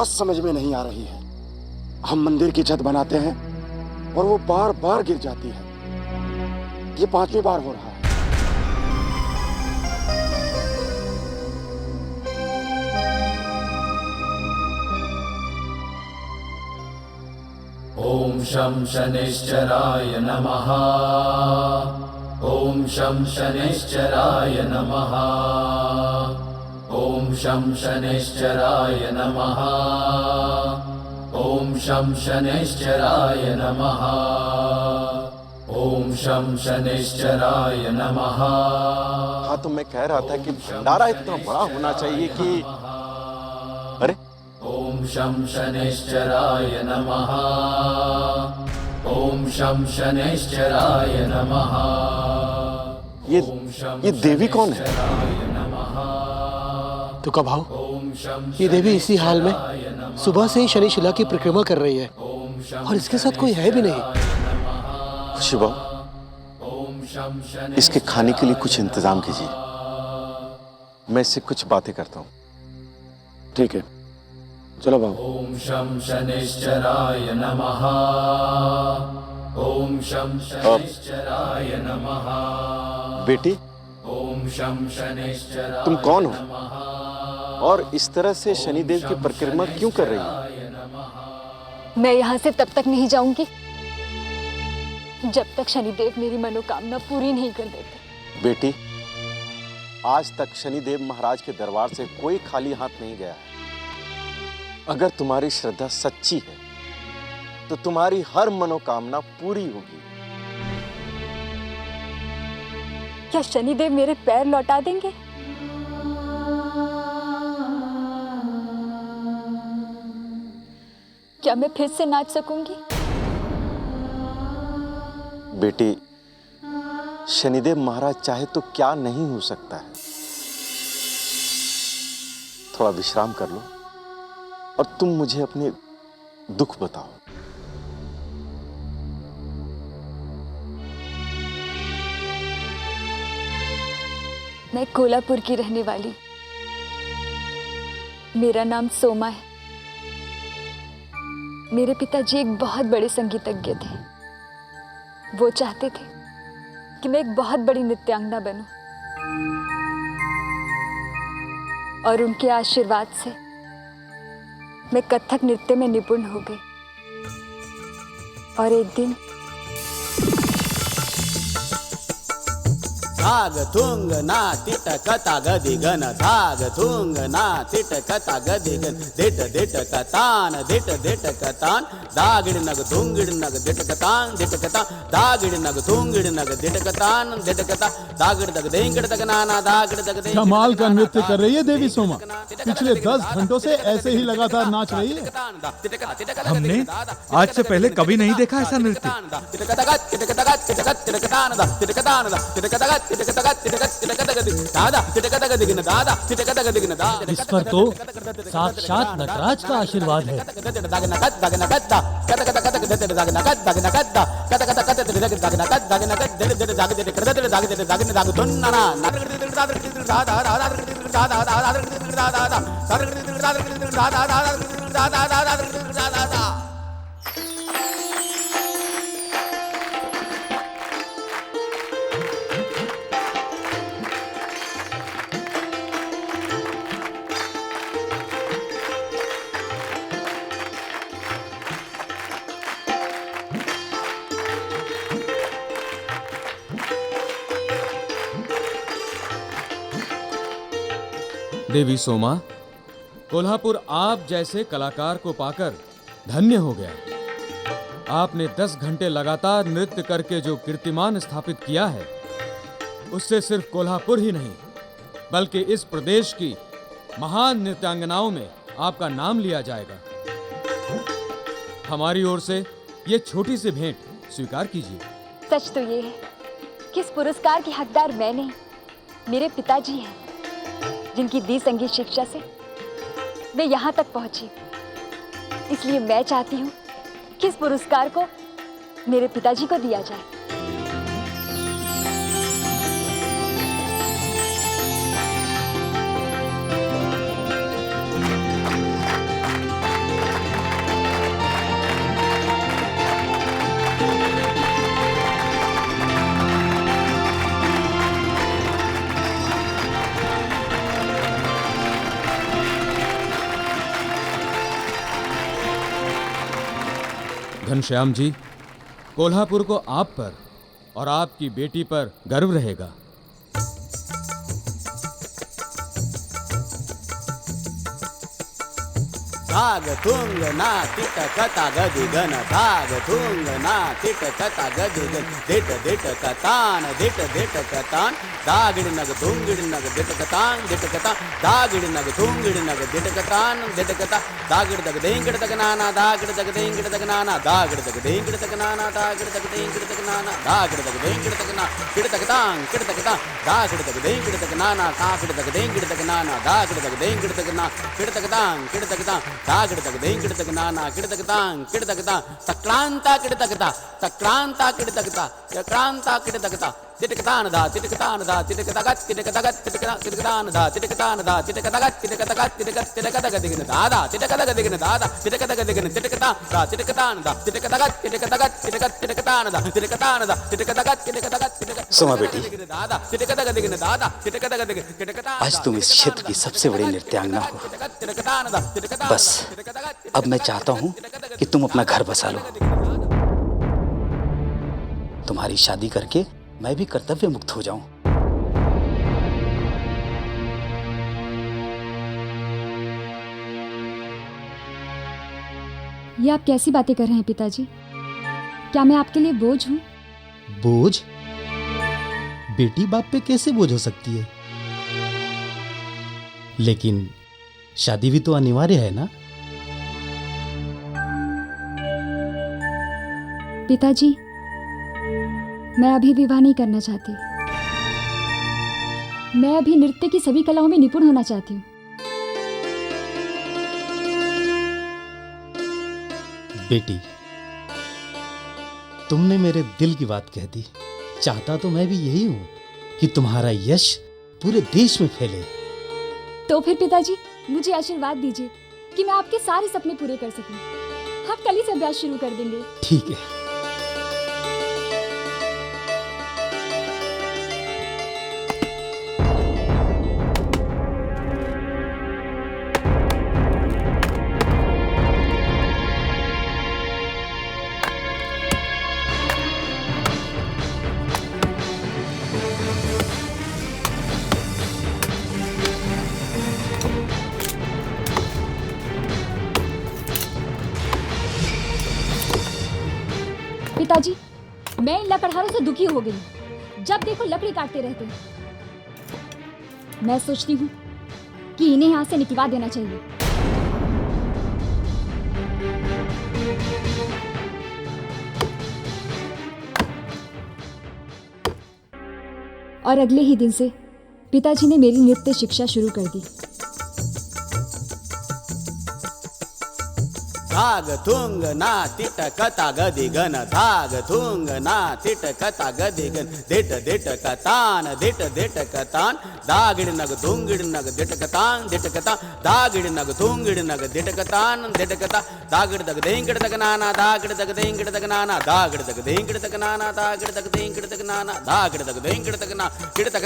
बात समझ में नहीं आ रही है। हम मंदिर की छत बनाते हैं और वो बार बार गिर जाती है। ये 5वीं बार हो रहा है। ओम शं शनिश्चराय नमः। ओम शं शनिश्चराय नमः। ओम शं शनिश्चराय नमः। ओम शं शनिश्चराय नमः। ओम शं शनिश्चराय नमः। हाँ, तो मैं कह रहा था कि भंडारा इतना बड़ा होना चाहिए कि अरे ओम शं शनिश्चराय नमः। ओम शं शनिश्चराय नमः। ये देवी कौन है? तो कब आओ? ये देवी इसी हाल में सुबह से ही शनिशिला की परिक्रमा कर रही है और इसके साथ कोई है भी नहीं। खुशी बाबू, इसके खाने के लिए कुछ इंतजाम कीजिए। मैं इससे कुछ बातें करता हूँ। ठीक है, चलो बाबू। ओम शं शनिश्चराय नमः। ओम शं शनिश्चराय नमः। बेटी, ओम शं शनिश्चराय तुम कौन हो और इस तरह से शनिदेव की परिक्रमा क्यों कर रही हो? मैं यहाँ से तब तक नहीं जाऊंगी जब तक शनिदेव मेरी मनोकामना पूरी नहीं कर देते। बेटी, आज तक शनिदेव महाराज के दरबार से कोई खाली हाथ नहीं गया है। अगर तुम्हारी श्रद्धा सच्ची है तो तुम्हारी हर मनोकामना पूरी होगी। क्या शनिदेव मेरे पैर लौटा देंगे? क्या मैं फिर से नाच सकूंगी? बेटी, शनिदेव महाराज चाहे तो क्या नहीं हो सकता है। थोड़ा विश्राम कर लो और तुम मुझे अपने दुख बताओ। मैं कोल्हापुर की रहने वाली। मेरा नाम सोमा है। मेरे पिताजी एक बहुत बड़े संगीतज्ञ थे। वो चाहते थे कि मैं एक बहुत बड़ी नृत्यांगना बनूं और उनके आशीर्वाद से मैं कथक नृत्य में निपुण हो गई। और एक दिन धाग थुंग ना तिट कथा गदिगन धाग थुंग ना तिट कथा गदिगन दिट दिट कतान दिट दिट कतान दागिड़ नग थुंगिड़ नग दिट कतान दागिड़ नग थुंगिड़ नग दिट कतान दिट कता दागिड़ दग देंगिड़ दग नाना दागिड़ दग देंगिड़। कमाल का नृत्य कर रही है देवी सोमा। पिछले 10 घंटों से ऐसे ही लगातार नाच रही है। हमने आज से पहले कभी नहीं देखा ऐसा नृत्य। इस पर तो साक्षात नटराज का आशीर्वाद है। देवी सोमा, कोल्हापुर आप जैसे कलाकार को पाकर धन्य हो गया। आपने 10 घंटे लगातार नृत्य करके जो कीर्तिमान स्थापित किया है, उससे सिर्फ कोल्हापुर ही नहीं बल्कि इस प्रदेश की महान नृत्यांगनाओं में आपका नाम लिया जाएगा। हमारी ओर से ये छोटी सी भेंट स्वीकार कीजिए। सच तो ये है कि इस पुरस्कार की हकदार मैं नहीं, मेरे पिताजी हैं, जिनकी दी संगीत शिक्षा से मैं यहाँ तक पहुंची। इसलिए मैं चाहती हूँ कि इस पुरस्कार को मेरे पिताजी को दिया जाए। घनश्याम जी, कोल्हापुर को आप पर और आपकी बेटी पर गर्व रहेगा। धाग थुंग ना तिट कता गदि गन धाग थुंग ना तिट कता गदि गन दिट कतान दिट कतान दागिड़ नग थुंगिड़ नग दिट कतान दागिड़ नग थुंगिड़ नग दिट कता दागिड़ दग देंगिड़ तक नाना दागिड़ दग देंगिड़ तक नाना दागिड़ दग देंगिड़ तक नाना दागिड़ दग देंगिड़ तक नाना दागिड़ दग देंगिड़ तक ना किड़ तक दागिड़ दग देंगिड़ तक नाना कागिड़ दग देंगिड़ तक नाना दागिड़ दग देंगिड़ तक ना किड़ तक दागिड़ तक देंगिड़ तक नाना किड़ तक सक्रांता किड़ तक सक्रांता किड़ तक सक्रांता किड़ तक तिटकतान दा तिटकतान दा तिटकतगत तिटकतगत तिटकतान दा तिटकतान दा तिटकतगत तिटकतगत तिटकतगत दिगन दादा तिटकतगत दिगन दादा तिटकतगत दिगन तिटकता दा तिटकतान दा तिटकतगत तिटकतगत तिटकतान दा तिटकतान दा तिटकतगत तिटकतगत सुमा बेटी, दादा तिटकतगत दिगन दादा तिटकतगत दिगन तिटकता आज तुम इस क्षेत्र की सबसे बड़ी नृत्यांगना हो। तिटकतान दा तिटकता बस अब मैं चाहता हूँ कि तुम अपना घर बसा लो। तुम्हारी शादी करके मैं भी कर्तव्य मुक्त हो जाऊं। ये आप कैसी बातें कर रहे हैं पिताजी? क्या मैं आपके लिए बोझ हूँ? बोझ? बेटी बाप पे कैसे बोझ हो सकती है? लेकिन शादी भी तो अनिवार्य है ना? पिताजी, मैं अभी विवाह नहीं करना चाहती। मैं अभी नृत्य की सभी कलाओं में निपुण होना चाहती हूँ। बेटी, तुमने मेरे दिल की बात कह दी। चाहता तो मैं भी यही हूं कि तुम्हारा यश पूरे देश में फैले। तो फिर पिताजी, मुझे आशीर्वाद दीजिए कि मैं आपके सारे सपने पूरे कर सकूं। हम कल ही से अभ्यास शुरू कर देंगे। ठीक है। पिताजी, मैं इन लकड़हारों से दुखी हो गई। जब देखो लकड़ी काटते रहते हैं। मैं सोचती हूँ कि इन्हें यहाँ से निकलवा देना चाहिए। और अगले ही दिन से पिताजी ने मेरी नृत्य शिक्षा शुरू कर दी। धाग थुंग ना तिट कता गदि गन धाग थुंग ना तिट कता गदि गन दिट कतान दिट कतान दागिड़ नग थुंगिड़ नग दिट कतान दागिड़ नग थुंगिड़ नग दिट कतान दागिड़ दग देंगिड़ तक नाना दागिड़ दग देंगिड़ तक नाना दागिड़ दग देंगिड़ तक नाना दागिड़ दग देंगिड़ तक नाना दागिड़ दग देंगिड़ तक ना किड़ तक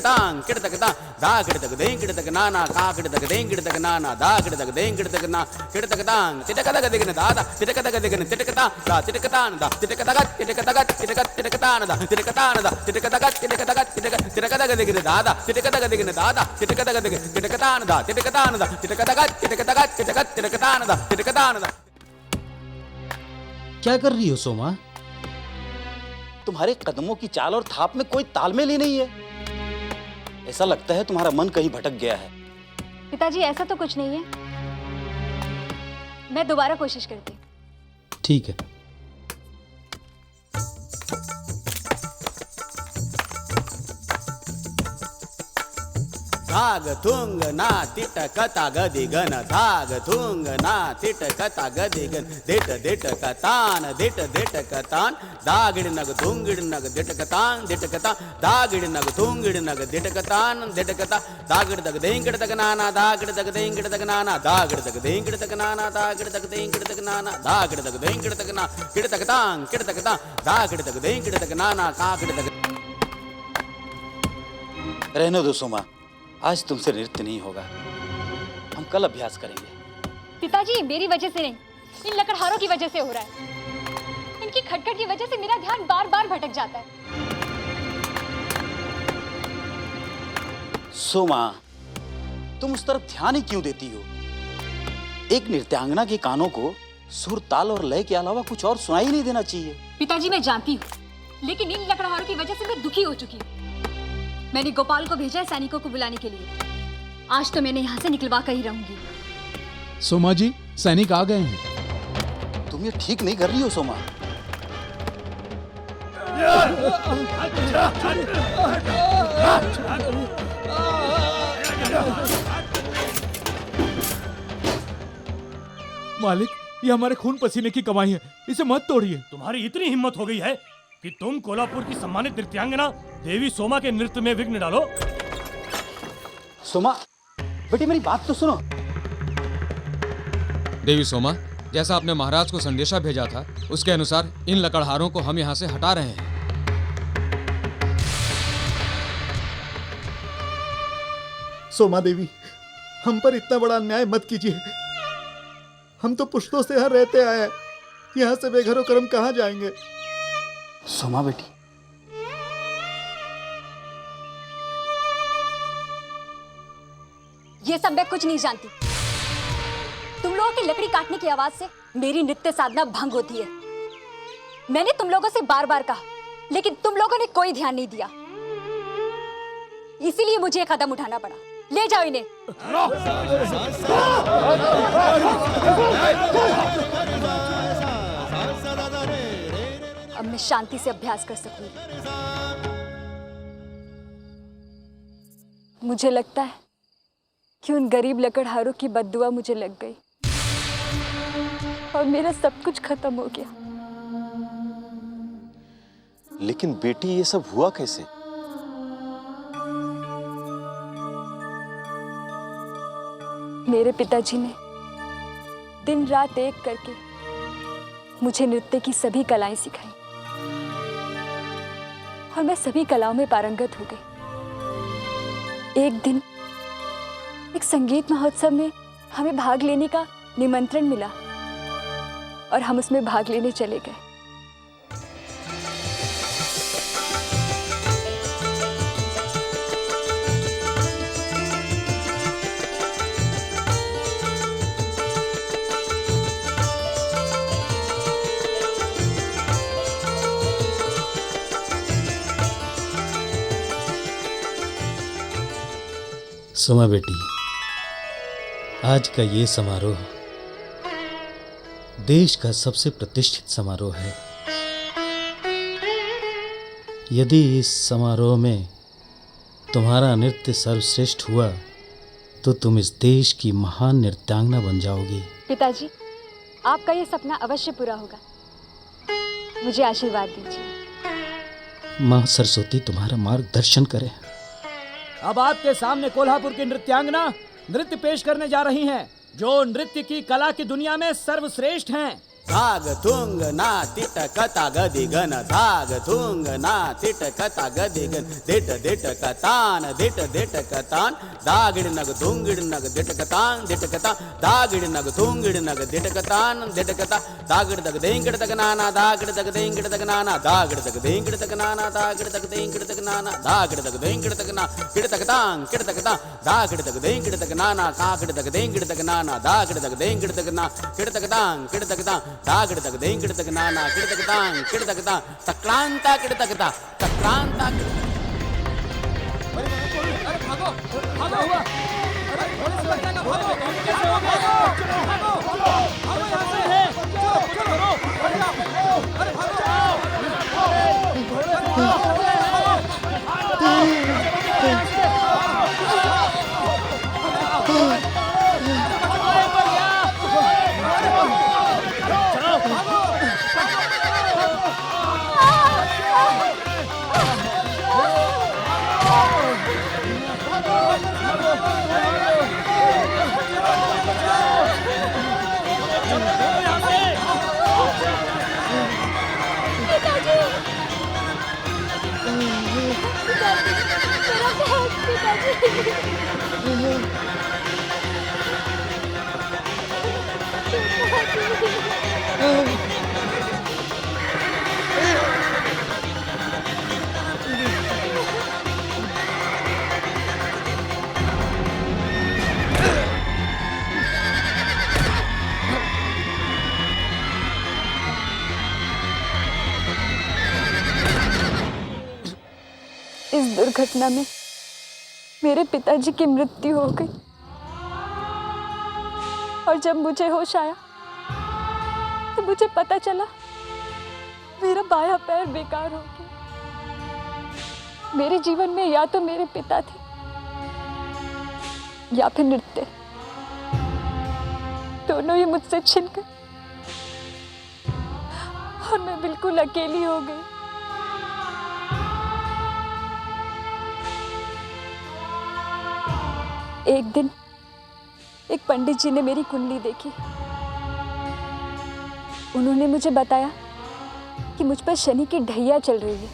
दागिड़ दग देंगिड़ तक नाना कागिड़ दग देंगिड़ तक नाना दागिड़ दग देंगिड़ तक ना किड़ तक तिटकतगत दिगन दादा तिटकतगत दिगन तिटकता दा तिटकतान दा तिटकतगत तिटकतान दा तिटकतगत दिगन दादा तिटकतगत दिगन दादा तिटकतगत दिगन तिटकतान दा तिटकतान दा। क्या कर रही हो सोमा? तुम्हारे कदमों की चाल और थाप में कोई तालमेल ही नहीं है। ऐसा लगता है तुम्हारा मन कहीं भटक गया है। पिताजी, ऐसा तो कुछ नहीं है। मैं दोबारा कोशिश करती हूँ। ठीक है। धाग थुंग ना तिट कता गदि गन धाग थुंग ना तिट कता गदि गन दिट कतान दागिड़ नग थुंगिड़ नग दिट कता दागिड़ नग थुंगिड़ नग दिट कता दागिड़ दग देंगिड़ तक नाना दागिड़ दग देंगिड़ तक नाना दागिड़ दग देंगिड़ तक नाना दागिड़ दग देंगिड़ तक नाना दागिड़ दग देंगिड़ तक ना किड़ तक दागिड़ दग देंगिड़ तक नाना कागिड़ दग। रहने दो सोमा, आज तुमसे नृत्य नहीं होगा। हम कल अभ्यास करेंगे। पिताजी, मेरी वजह से नहीं, इन लकड़हारों की वजह से हो रहा है। की खटखट की वजह से मेरा ध्यान बार बार भटक जाता है। सोमा, तुम उस तरफ ध्यान ही क्यों देती हो? एक नृत्यांगना के कानों को सुर, ताल और लय के अलावा कुछ और सुनाई नहीं देना चाहिए। पिताजी मैं जानती हूँ, लेकिन इन लकड़हारों की वजह से मैं दुखी हो चुकी हूँ। मैंने गोपाल को भेजा है सैनिकों को बुलाने के लिए। आज तो मैंने यहाँ से निकलवा कर ही रहूंगी। सोमा जी, सैनिक आ गए हैं। तुम ये ठीक नहीं कर रही हो सोमा। मालिक, ये हमारे खून पसीने की कमाई है, इसे मत तोड़िए। तुम्हारी इतनी हिम्मत हो गई है कि तुम कोल्हापुर की सम्मानित नृत्यांगना देवी सोमा के नृत्य में विघ्न डालो। सोमा, बेटी मेरी बात तो सुनो। देवी सोमा, जैसा आपने महाराज को संदेशा भेजा था, उसके अनुसार इन लकड़हारों को हम यहाँ से हटा रहे हैं। सोमा देवी, हम पर इतना बड़ा अन्याय मत कीजिए। हम तो पुश्तों से यहाँ रहते आए हैं, यहाँ से बेघरो कर्म कहाँ जाएंगे? सोमा बेटी, ये सब मैं कुछ नहीं जानती। तुम लोगों की लकड़ी काटने की आवाज से मेरी नृत्य साधना भंग होती है। मैंने तुम लोगों से बार बार कहा, लेकिन तुम लोगों ने कोई ध्यान नहीं दिया। इसीलिए मुझे एक कदम उठाना पड़ा। ले जाओ इन्हें। अब मैं शांति से अभ्यास कर सकूंगी। मुझे लगता है कि उन गरीब लकड़हारों की बद्दुआ मुझे लग गई और मेरा सब कुछ खत्म हो गया। लेकिन बेटी, ये सब हुआ कैसे? मेरे पिताजी ने दिन रात एक करके मुझे नृत्य की सभी कलाएं सिखाई और मैं सभी कलाओं में पारंगत हो गई। एक दिन एक संगीत महोत्सव में हमें भाग लेने का निमंत्रण मिला और हम उसमें भाग लेने चले गए। सोमा बेटी, आज का ये समारोह देश का सबसे प्रतिष्ठित समारोह है। यदि इस समारोह में तुम्हारा नृत्य सर्वश्रेष्ठ हुआ तो तुम इस देश की महान नृत्यांगना बन जाओगी। पिताजी, आपका ये सपना अवश्य पूरा होगा। मुझे आशीर्वाद दीजिए। माँ सरस्वती तुम्हारा मार्गदर्शन करे। अब आपके सामने कोल्हापुर की नृत्यांगना नृत्य पेश करने जा रही हैं, जो नृत्य की कला की दुनिया में सर्वश्रेष्ठ हैं। धाग थुंग ना तिट कता गदि गन, धाग थुंग ना तिट कता गदि गन, दिट दिट कतान दिट दिट कतान, दागिड़ नग थुंगिड़ नग दिट कतान दिट कता, दागिड़ नग थुंगिड़ नग दिट कतान दिट कता, दागिड़ दग देंगिड़ तक नाना, दागिड़ दग देंगिड़ तक नाना, दागिड़ दग देंगिड़ तक नाना, दागिड़ दग देंगिड़ तक नाना, दागिड़ दग देंगिड़ तक ना, किड़ तक तांग किड़ तक ता, दागिड़ दग देंगिड़ तक नाना, कागिड़ दग देंगिड़ तक नाना, दागिड़ दग देंगिड़ तक ना, किड़ तक तांग किड़ तक ता, दागिड़ तक देंगिड़ तक नाना, किड़ तक तांग किड़ तक ता, तक्रांता किड़ तक ता, तक्रांता किड़। अरे भागो भागो हुआ, अरे भागो भागो कैसे हो गया? भागो भागो यहाँ से है, चलो चलो अरे भागो इस दुर्घटना में मेरे पिताजी की मृत्यु हो गई और जब मुझे होश आया तो मुझे पता चला मेरा बायां पैर बेकार हो गया। मेरे जीवन में या तो मेरे पिता थे या फिर नृत्य, दोनों ही मुझसे छिन गए और मैं बिल्कुल अकेली हो गई। एक दिन एक पंडित जी ने मेरी कुंडली देखी। उन्होंने मुझे बताया कि मुझ पर शनि की ढैया चल रही है,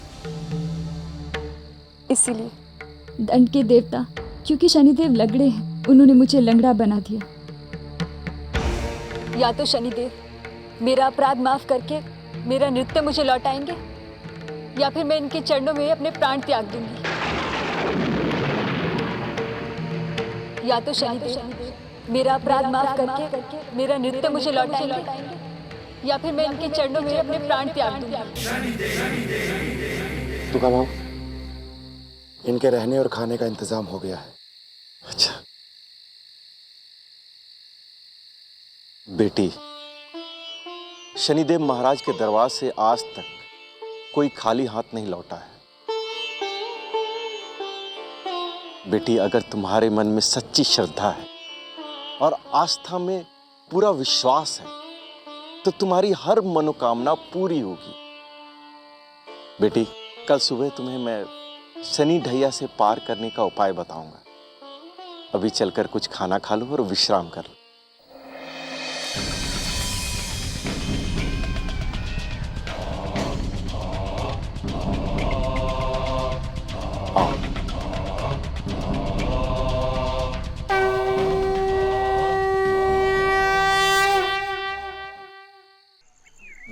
इसीलिए दंड के देवता क्योंकि शनिदेव लंगड़े हैं, उन्होंने मुझे लंगड़ा बना दिया। या तो शनिदेव मेरा अपराध माफ करके मेरा नृत्य मुझे लौटाएंगे या फिर मैं इनके चरणों में अपने प्राण त्याग दूंगी। या तो शनिदेव मेरा अपराध माफ करके मेरा नृत्य मुझे लौटाएंगे या फिर मैं इनके चरणों में अपने प्राण त्याग दूंगी। तुका भाव, इनके रहने और खाने का इंतजाम हो गया है। अच्छा बेटी, शनिदेव महाराज के दरबार से आज तक कोई खाली हाथ नहीं लौटा है। बेटी, अगर तुम्हारे मन में सच्ची श्रद्धा है और आस्था में पूरा विश्वास है तो तुम्हारी हर मनोकामना पूरी होगी। बेटी, कल सुबह तुम्हें मैं शनि ढैया से पार करने का उपाय बताऊंगा। अभी चलकर कुछ खाना खा लो और विश्राम कर लो।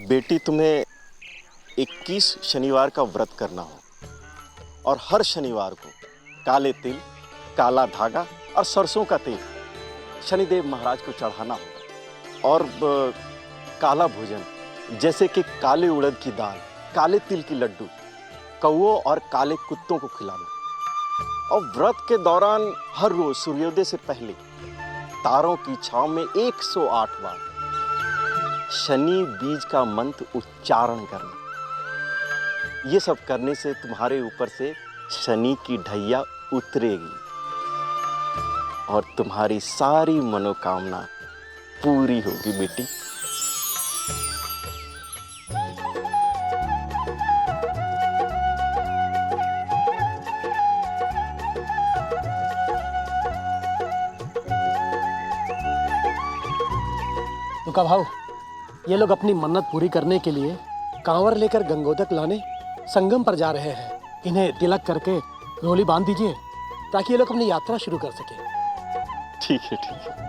बेटी, तुम्हें 21 शनिवार का व्रत करना हो और हर शनिवार को काले तिल, काला धागा और सरसों का तेल शनिदेव महाराज को चढ़ाना होगा। और काला भोजन जैसे कि काले उड़द की दाल, काले तिल की लड्डू कौओं और काले कुत्तों को खिलाना। और व्रत के दौरान हर रोज सूर्योदय से पहले तारों की छांव में 108 बार शनि बीज का मंत्र उच्चारण करना। ये सब करने से तुम्हारे ऊपर से शनि की ढैया उतरेगी और तुम्हारी सारी मनोकामना पूरी होगी बेटी। तुका भाव, ये लोग अपनी मन्नत पूरी करने के लिए कांवर लेकर गंगोदक लाने संगम पर जा रहे हैं। इन्हें तिलक करके रोली बांध दीजिए ताकि ये लोग अपनी यात्रा शुरू कर सके। ठीक है, ठीक है।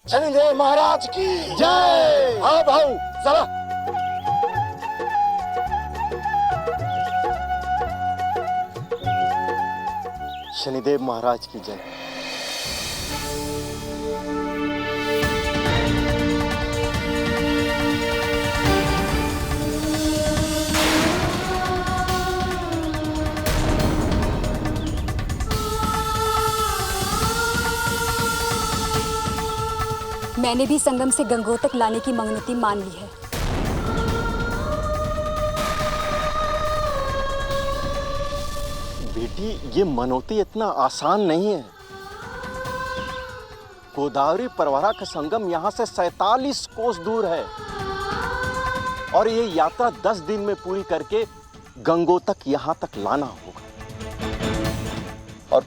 शनिदेव महाराज की जय। हाँ भाऊ, चला। शनिदेव महाराज की जय। मैंने भी संगम से गंगोतक लाने की मंगनती मान ली है। बेटी, ये मनौती इतना आसान नहीं है। गोदावरी परवरा का संगम यहाँ से 47 कोस दूर है और ये यात्रा 10 दिन में पूरी करके गंगोतक यहाँ तक लाना होगा। और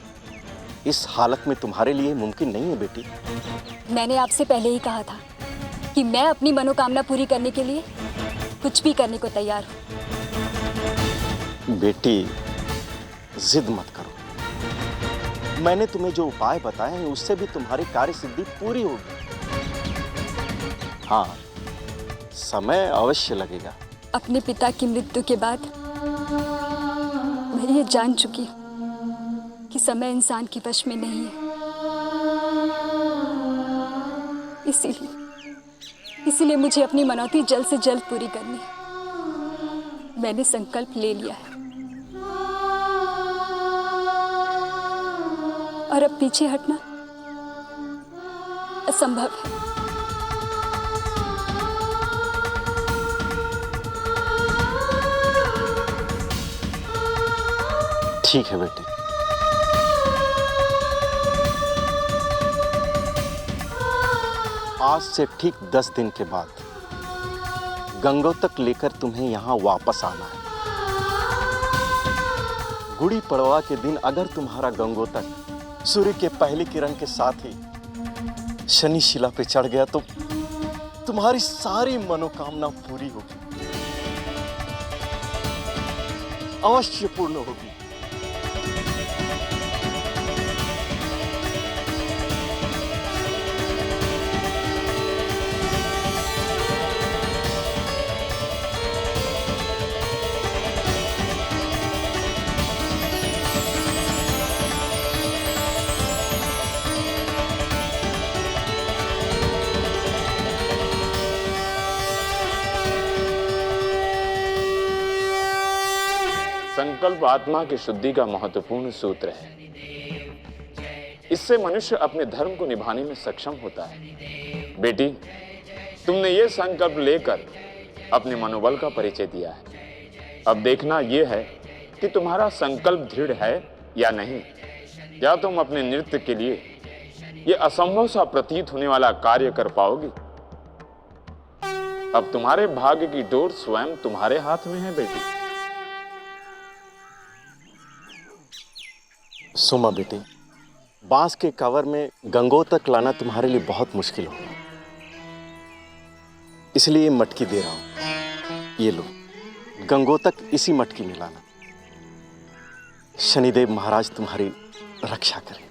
इस हालत में तुम्हारे लिए मुमकिन नहीं है बेटी। मैंने आपसे पहले ही कहा था कि मैं अपनी मनोकामना पूरी करने के लिए कुछ भी करने को तैयार हूँ। बेटी, जिद मत करो। मैंने तुम्हें जो उपाय बताए हैं उससे भी तुम्हारी कार्य सिद्धि पूरी होगी। हाँ, समय अवश्य लगेगा। अपने पिता की मृत्यु के बाद मैं ये जान चुकी हूँ कि समय इंसान के वश में नहीं है। इसीलिए मुझे अपनी मनौती जल्द से जल्द पूरी करनी है। मैंने संकल्प ले लिया है और अब पीछे हटना असंभव है। ठीक है बेटी। आज से ठीक 10 दिन के बाद गंगोतक लेकर तुम्हें यहां वापस आना है। गुड़ी पड़वा के दिन अगर तुम्हारा गंगोतक सूर्य के पहली किरण के साथ ही शनि शिला पे चढ़ गया तो तुम्हारी सारी मनोकामना पूरी होगी, अवश्य पूर्ण होगी। संकल्प आत्मा की शुद्धि का महत्वपूर्ण सूत्र है। इससे मनुष्य अपने धर्म को निभाने में सक्षम होता है। बेटी, तुमने ये संकल्प लेकर अपने मनोबल का परिचय दिया है। अब देखना यह है कि तुम्हारा संकल्प दृढ़ है या नहीं। क्या तुम अपने नृत्य के लिए ये असंभव सा प्रतीत होने वाला कार्य कर पाओगी? अब तुम्हारे भाग्य की डोर स्वयं तुम्हारे हाथ में है बेटी। सुमा बेटी, बांस के कवर में गंगोतक लाना तुम्हारे लिए बहुत मुश्किल होगा, इसलिए ये मटकी दे रहा हूं। ये लो, गंगोतक इसी मटकी में लाना। शनिदेव महाराज तुम्हारी रक्षा करें।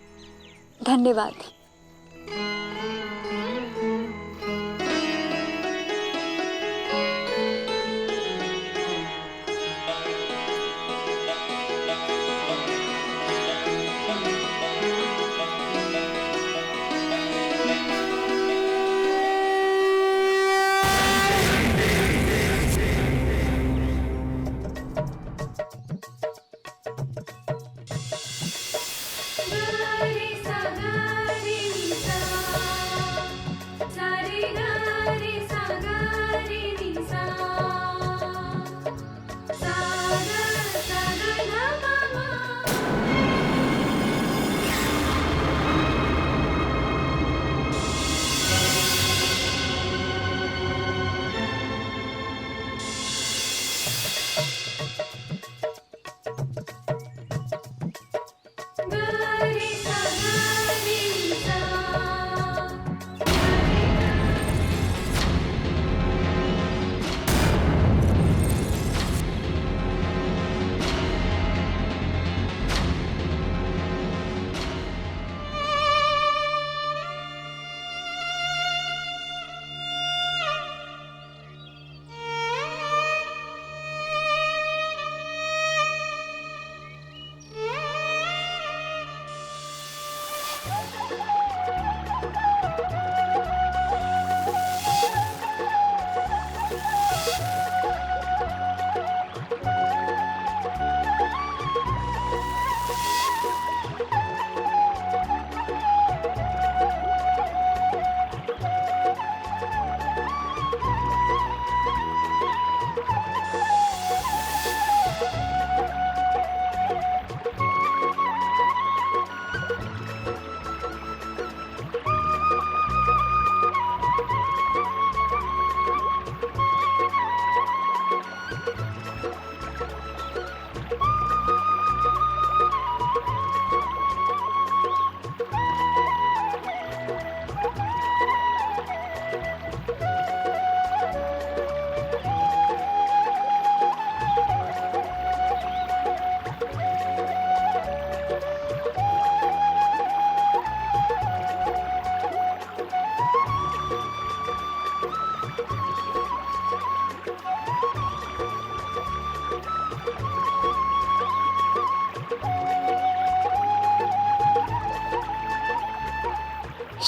धन्यवाद।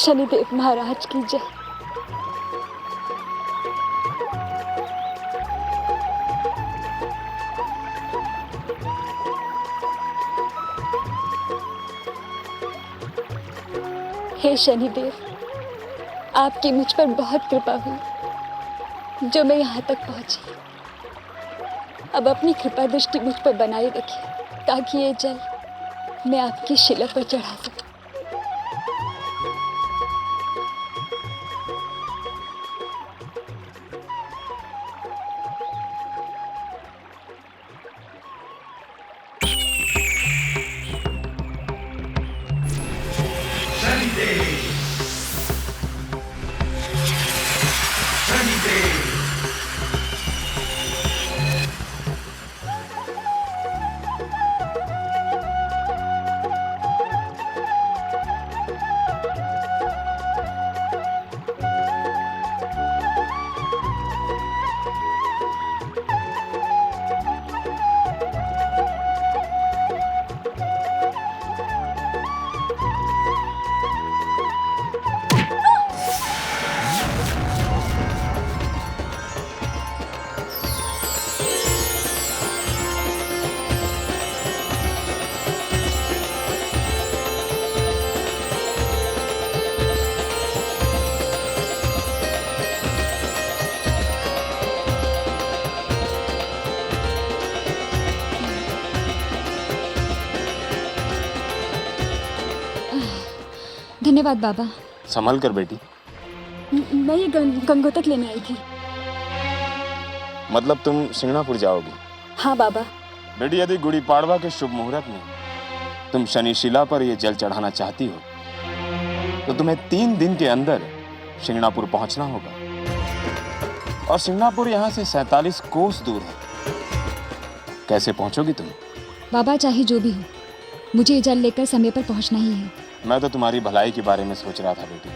शनिदेव महाराज की जय। हे शनिदेव, आपकी मुझ पर बहुत कृपा हुई जो मैं यहाँ तक पहुंची। अब अपनी कृपा दृष्टि मुझ पर बनाए रखिए ताकि ये जल मैं आपकी शिला पर चढ़ा सकूं। धन्यवाद बाबा। संभल कर बेटी। मैं ये गंगोतक लेने आई थी। मतलब तुम सिंगणापुर जाओगी? हाँ बाबा। बेटी, यदि गुड़ी पाड़वा के शुभ मुहूर्त में तुम शनिशिला पर यह जल चढ़ाना चाहती हो तो तुम्हें 3 दिन के अंदर सिंगणापुर पहुंचना होगा। और सिंगणापुर यहाँ से 47 कोस दूर है। कैसे पहुंचोगी तुम? बाबा चाहे जो भी हो, मुझे ये जल लेकर समय पर पहुंचना ही है। मैं तो तुम्हारी भलाई के बारे में सोच रहा था बेटी।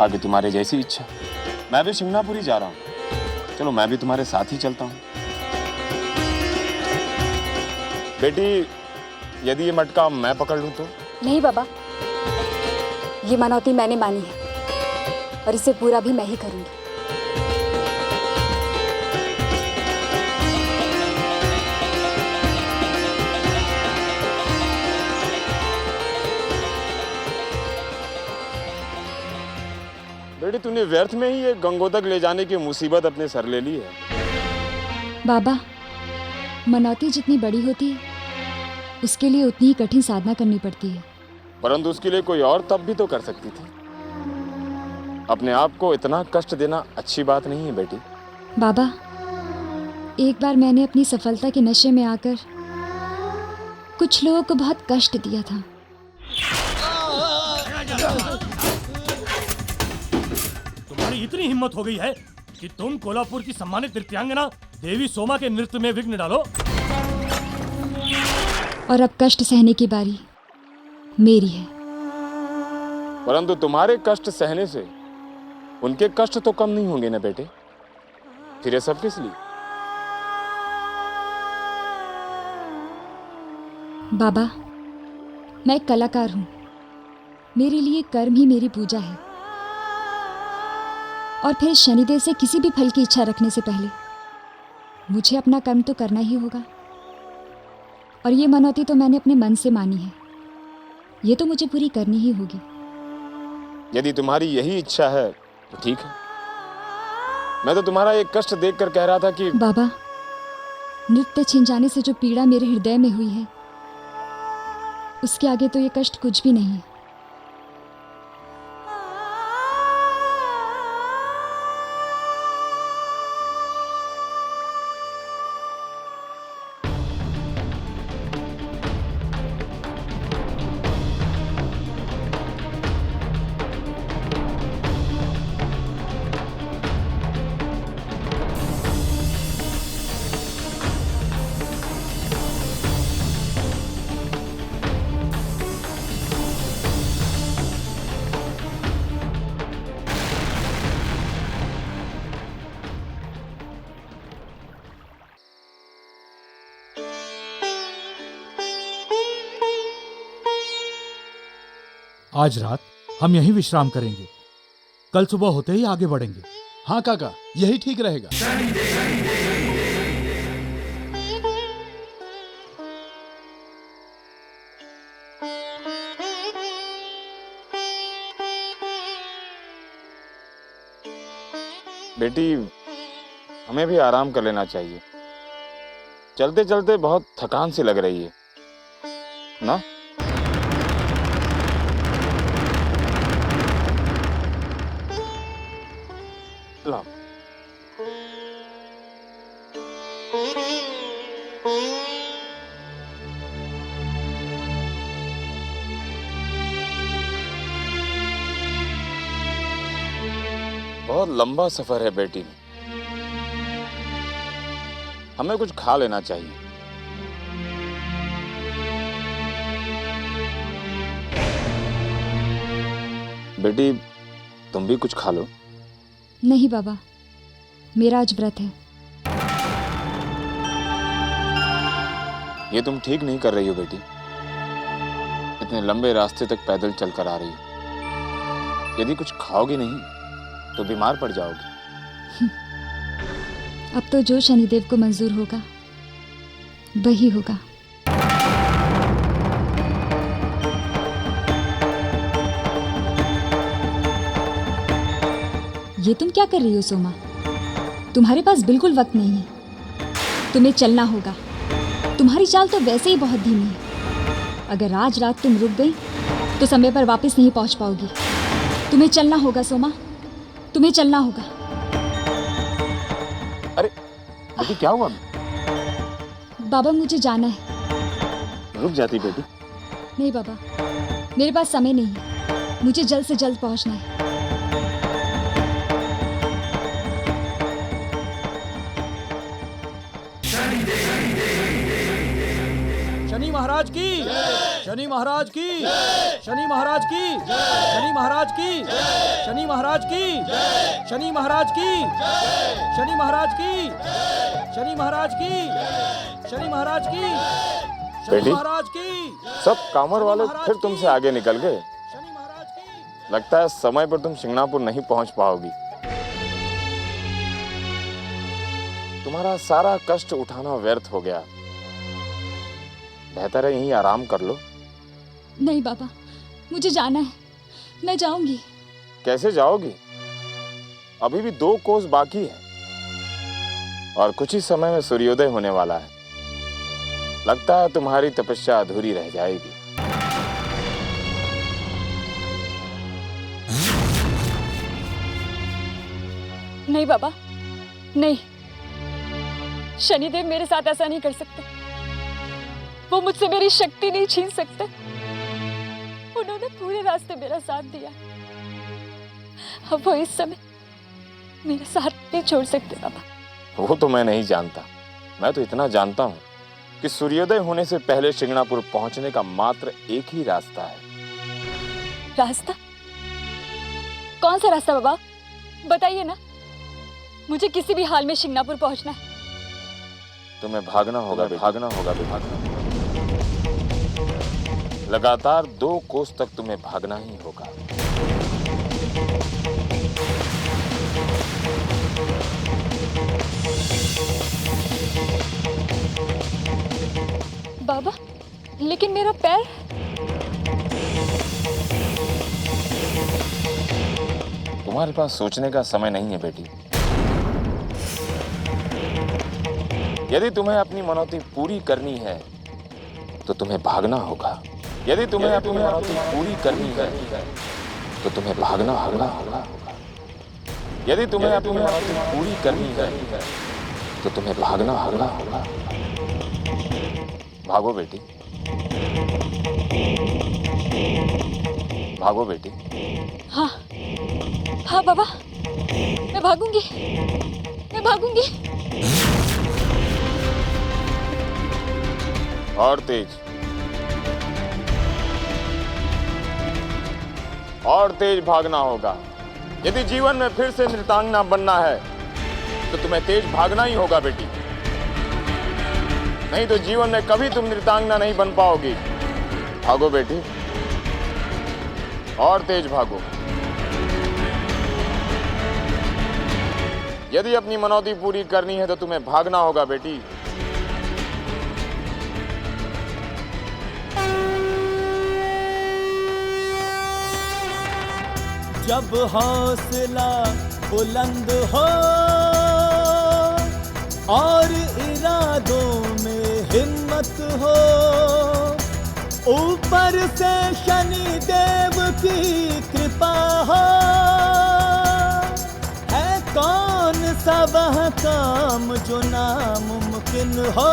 आगे तुम्हारे जैसी इच्छा। मैं भी सिंगणापुर ही जा रहा हूँ। चलो मैं भी तुम्हारे साथ ही चलता हूँ। बेटी, यदि ये मटका मैं पकड़ लूँ तो? नहीं बाबा, ये मनौती मैंने मानी है और इसे पूरा भी मैं ही करूंगी। बेटी, तूने व्यर्थ में ही ये गंगोतक ले जाने की मुसीबत अपने सर ले ली है। बाबा, मनौती जितनी बड़ी होती है उसके लिए उतनी ही कठिन साधना करनी पड़ती है। परंतु उसके लिए कोई और तब भी तो कर सकती थी। अपने आप को इतना कष्ट देना अच्छी बात नहीं है बेटी। बाबा, एक बार मैंने अपनी सफलता के नशे में आकर कुछ लोगों को बहुत कष्ट दिया था। तुम्हारी इतनी हिम्मत हो गई है कि तुम कोल्हापुर की सम्मानित नृत्यांगना देवी सोमा के नृत्य में विघ्न डालो। और अब कष्ट सहने की बारी मेरी है। परंतु तुम्हारे कष्ट सहने से उनके कष्ट तो कम नहीं होंगे ना बेटे। फिर ये सब किस लिए? बाबा, मैं एक कलाकार हूं। मेरे लिए कर्म ही मेरी पूजा है। और फिर शनिदेव से किसी भी फल की इच्छा रखने से पहले मुझे अपना कर्म तो करना ही होगा। और ये मनौती तो मैंने अपने मन से मानी है, ये तो मुझे पूरी करनी ही होगी। यदि तुम्हारी यही इच्छा है तो ठीक है। मैं तो तुम्हारा एक कष्ट देखकर कह रहा था कि बाबा, नृत्य छिन जाने से जो पीड़ा मेरे हृदय में हुई है उसके आगे तो ये कष्ट कुछ भी नहीं है। आज रात हम यहीं विश्राम करेंगे। कल सुबह होते ही आगे बढ़ेंगे। हाँ काका, यही ठीक रहेगा। बेटी, हमें भी आराम कर लेना चाहिए। चलते चलते बहुत थकान सी लग रही है ना? ला। बहुत लंबा सफर है बेटी, हमें कुछ खा लेना चाहिए। बेटी, तुम भी कुछ खा लो। नहीं बाबा, मेरा आज व्रत है। ये तुम ठीक नहीं कर रही हो बेटी। इतने लंबे रास्ते तक पैदल चलकर आ रही हो। यदि कुछ खाओगी नहीं तो बीमार पड़ जाओगी। अब तो जो शनिदेव को मंजूर होगा वही होगा। ये तुम क्या कर रही हो सोमा? तुम्हारे पास बिल्कुल वक्त नहीं है। तुम्हें चलना होगा। तुम्हारी चाल तो वैसे ही बहुत धीमी है। अगर आज रात तुम रुक गई तो समय पर वापस नहीं पहुंच पाओगी। तुम्हें चलना होगा सोमा, तुम्हें चलना होगा। अरे बेटी, क्या हुआ? बाबा, मुझे जाना है। रुक जाती बेटी। नहीं बाबा, मेरे पास समय नहीं है। मुझे जल्द से जल्द पहुंचना है। शनि महाराज की, शनि महाराज की, शनि महाराज की, शनि महाराज की, शनि महाराज की, शनि महाराज की, शनि महाराज की, शनि महाराज की, शनि महाराज की, बेटी, शनि महाराज की। सब कांवर वाले फिर तुमसे आगे निकल गए। लगता है समय पर तुम शिंगणापुर नहीं पहुंच पाओगी। तुम्हारा सारा कष्ट उठाना व्यर्थ हो गया। बेहतर है यहीं आराम कर लो। नहीं बाबा, मुझे जाना है। मैं जाऊंगी। कैसे जाओगी? अभी भी 2 कोस बाकी है और कुछ ही समय में सूर्योदय होने वाला है। लगता है तुम्हारी तपस्या अधूरी रह जाएगी। नहीं बाबा, नहीं। शनिदेव मेरे साथ ऐसा नहीं कर सकते। वो मुझसे मेरी शक्ति नहीं छीन सकते। उन्होंने पूरे रास्ते मेरा साथ दिया। अब वो इस समय मेरा साथ नहीं छोड़ सकते बाबा। वो तो मैं नहीं जानता। मैं तो इतना जानता हूँ कि सूर्योदय होने से पहले शिंगणापुर पहुंचने का मात्र एक ही रास्ता है। रास्ता? कौन सा रास्ता बाबा? बताइए ना। मुझे किसी भी हाल में शिंगणापुर पहुंचना है। तुम्हें भागना होगा, भागना होगा, भागना। लगातार 2 कोस तक तुम्हें भागना ही होगा। बाबा, लेकिन मेरा पैर। तुम्हारे पास सोचने का समय नहीं है बेटी। यदि तुम्हें अपनी मनौती पूरी करनी है तो तुम्हें भागना होगा। यदि तुम्हें अपनी मनौती पूरी करनी है तो तुम्हें भागना होगा। यदि तुम्हें अपनी मनौती पूरी करनी है तो तुम्हें भागना होगा। भागो बेटी, भागो बेटी। हाँ हाँ बाबा, मैं भागूंगी, मैं भागूंगी। और तेज, और तेज भागना होगा। यदि जीवन में फिर से नृत्यांगना बनना है तो तुम्हें तेज भागना ही होगा बेटी। नहीं तो जीवन में कभी तुम नृत्यांगना नहीं बन पाओगी। भागो बेटी, और तेज भागो। यदि अपनी मनौती पूरी करनी है तो तुम्हें भागना होगा बेटी। जब हौसला बुलंद हो और इरादों में हिम्मत हो, ऊपर से शनि देव की कृपा हो, है कौन सा वह काम जो नामुमकिन हो।